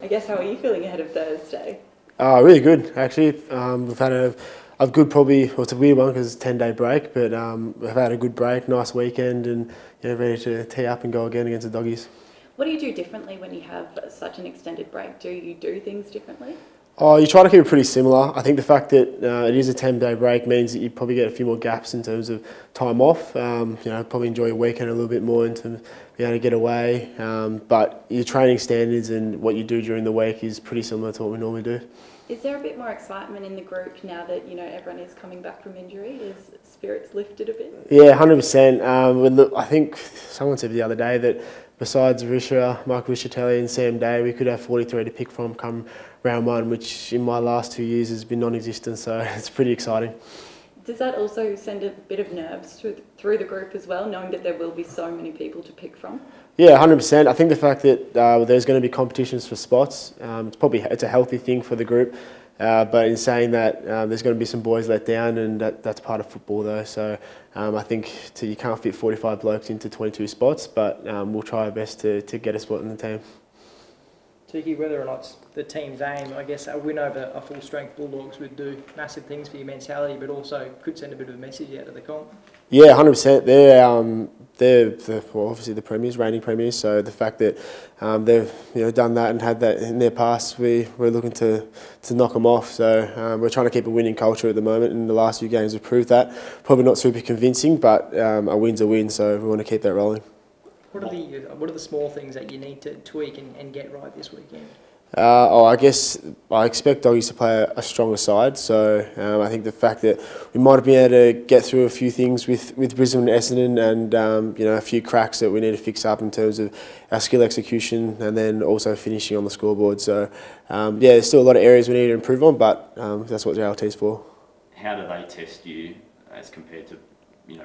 I guess, how are you feeling ahead of Thursday? Really good, actually. We've had a good, probably, well, it's a weird one because it's a 10-day break, but we've had a good break, nice weekend, and ready to tee up and go again against the doggies. What do you do differently when you have such an extended break? Do you do things differently? Oh, you try to keep it pretty similar. I think the fact that it is a 10-day break means that you probably get a few more gaps in terms of time off. Probably enjoy your weekend a little bit more in terms of being able to get away. But your training standards and what you do during the week is pretty similar to what we normally do. Is there a bit more excitement in the group now that everyone is coming back from injury? Is spirits lifted a bit? Yeah, 100%. I think someone said the other day that besides Risha, Michael Richatelli and Sam Day, we could have 43 to pick from come round one, which in my last 2 years has been non-existent, so it's pretty exciting. Does that also send a bit of nerves through the group as well, knowing that there will be so many people to pick from? Yeah, 100%. I think the fact that there's going to be competitions for spots, it's a healthy thing for the group. But in saying that, there's going to be some boys let down, and that's part of football though. So I think you can't fit 45 blokes into 22 spots, but we'll try our best to get a spot in the team. Toukie, whether or not it's the team's aim, I guess a win over a full-strength Bulldogs would do massive things for your mentality, but also could send a bit of a message out to the comp. Yeah, 100%. They're obviously the premiers, reigning premiers. So the fact that they've done that and had that in their past, we're looking to knock them off. So we're trying to keep a winning culture at the moment, and the last few games have proved that. Probably not super convincing, but a win's a win. So we want to keep that rolling. What are the small things that you need to tweak and get right this weekend? I guess I expect doggies to play a stronger side, so I think the fact that we might have been able to get through a few things with Brisbane and Essendon, and a few cracks that we need to fix up in terms of our skill execution and then also finishing on the scoreboard. So there's still a lot of areas we need to improve on, but that's what the JLT's for. How do they test you as compared to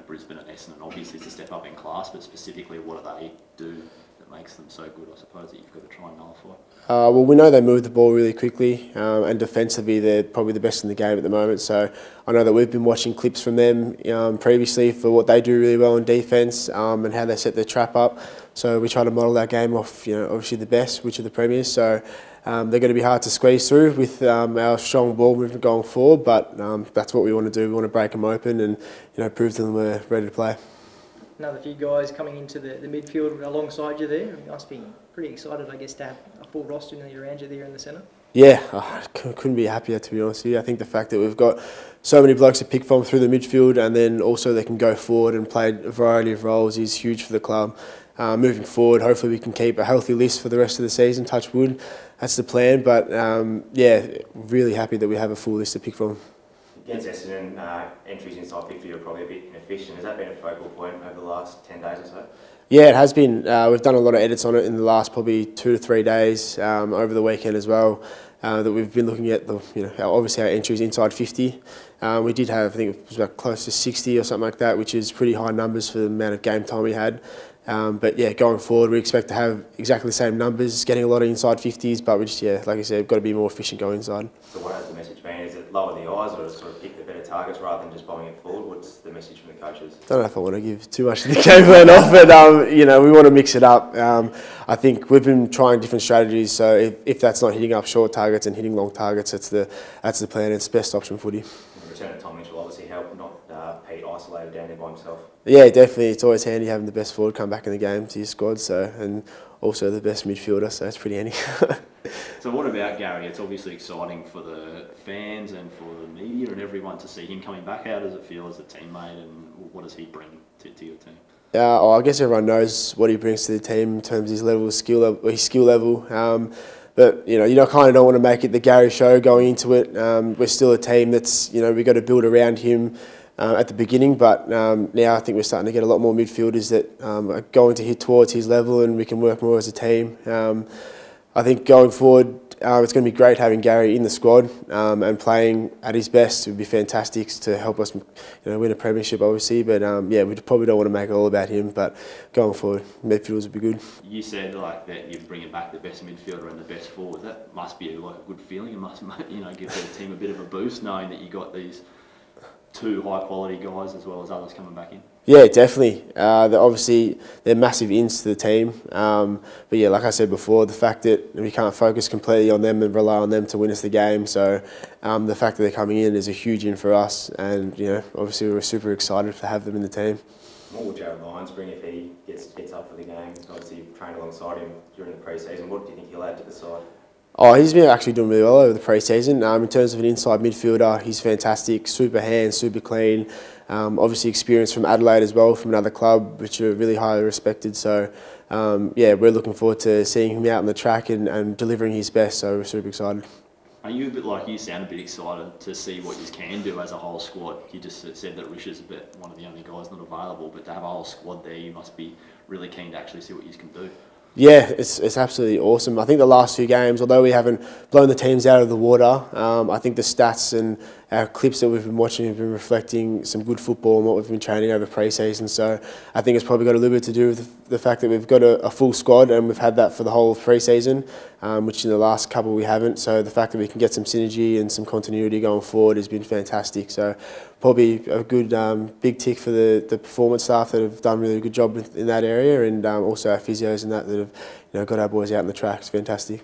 Brisbane and Essendon? Obviously it's a step up in class, but specifically what do they do that makes them so good, I suppose, that you've got to try and nullify? Well, we know they move the ball really quickly, and defensively they're probably the best in the game at the moment. So I know that we've been watching clips from them previously for what they do really well in defence, and how they set their trap up. So we try to model our game off, obviously the best, which are the premiers. So they're going to be hard to squeeze through with our strong ball movement going forward, but that's what we want to do. We want to break them open and prove to them we're ready to play. Another few guys coming into the midfield alongside you there. You must be pretty excited, I guess, to have a full roster nearly around you there in the centre. Yeah, I couldn't be happier, to be honest with you. I think the fact that we've got so many blokes to pick from through the midfield, and then also they can go forward and play a variety of roles, is huge for the club. Moving forward, hopefully we can keep a healthy list for the rest of the season, touch wood. That's the plan, but really happy that we have a full list to pick from. Against Essendon, entries inside 50 are probably a bit inefficient. Has that been a focal point over the last 10 days or so? Yeah, it has been. We've done a lot of edits on it in the last probably 2 to 3 days, over the weekend as well. That we've been looking at obviously our entries inside 50. We did have, I think it was about close to 60 or something like that, which is pretty high numbers for the amount of game time we had. But yeah, going forward, we expect to have exactly the same numbers, getting a lot of inside 50s, but we just, like I said, we've got to be more efficient going inside. So what has the message been? Is it lower the eyes, or sort of pick the better targets rather than just bombing it forward? What's the message from the coaches? I don't know if I want to give too much of the game plan off, but we want to mix it up. I think we've been trying different strategies, so if that's not hitting up short targets and hitting long targets, that's the plan. It's best option footy. The return of Tom Mitchell obviously helped, not Pete isolated down there by himself. Yeah, definitely. It's always handy having the best forward come back in the game to your squad, and also the best midfielder, so it's pretty handy. So what about Gary? It's obviously exciting for the fans and for the media and everyone to see him coming back. How does it feel as a teammate, and what does he bring to your team? I guess everyone knows what he brings to the team in terms of his level of skill level. But you kind of don't want to make it the Gary show going into it. We're still a team that's we've got to build around him at the beginning, but now I think we're starting to get a lot more midfielders that are going to hit towards his level, and we can work more as a team. I think going forward, it's going to be great having Gary in the squad and playing at his best. It would be fantastic to help us win a premiership, obviously. But we probably don't want to make it all about him. But going forward, midfielders would be good. You said that you're bringing back the best midfielder and the best forward. That must be a good feeling. It must give the team a bit of a boost knowing that you got these two high quality guys as well as others coming back in. Yeah, definitely. Obviously, they're massive ins to the team. But yeah, like I said before, the fact that we can't focus completely on them and rely on them to win us the game. So the fact that they're coming in is a huge in for us. And, obviously we're super excited to have them in the team. What would Jared Lyons bring if he gets up for the game? Obviously, you've trained alongside him during the pre-season. What do you think he'll add to the side? Oh, he's been actually doing really well over the pre-season. In terms of an inside midfielder, he's fantastic, super hands, super clean. Obviously experience from Adelaide as well, from another club, which are really highly respected. So, yeah, we're looking forward to seeing him out on the track and delivering his best, so we're super excited. Are you a bit like, you sound a bit excited to see what you can do as a whole squad? You just said that Rish is one of the only guys not available, but to have a whole squad there, you must be really keen to actually see what you can do. Yeah, it's absolutely awesome. I think the last few games, although we haven't blown the teams out of the water, I think the stats and our clips that we've been watching have been reflecting some good football and what we've been training over pre-season. So I think it's probably got a little bit to do with the fact that we've got a full squad and we've had that for the whole of pre-season, which in the last couple we haven't. So the fact that we can get some synergy and some continuity going forward has been fantastic. So probably a good big tick for the performance staff that have done a really good job in that area, and also our physios and that have got our boys out in the track. It's fantastic.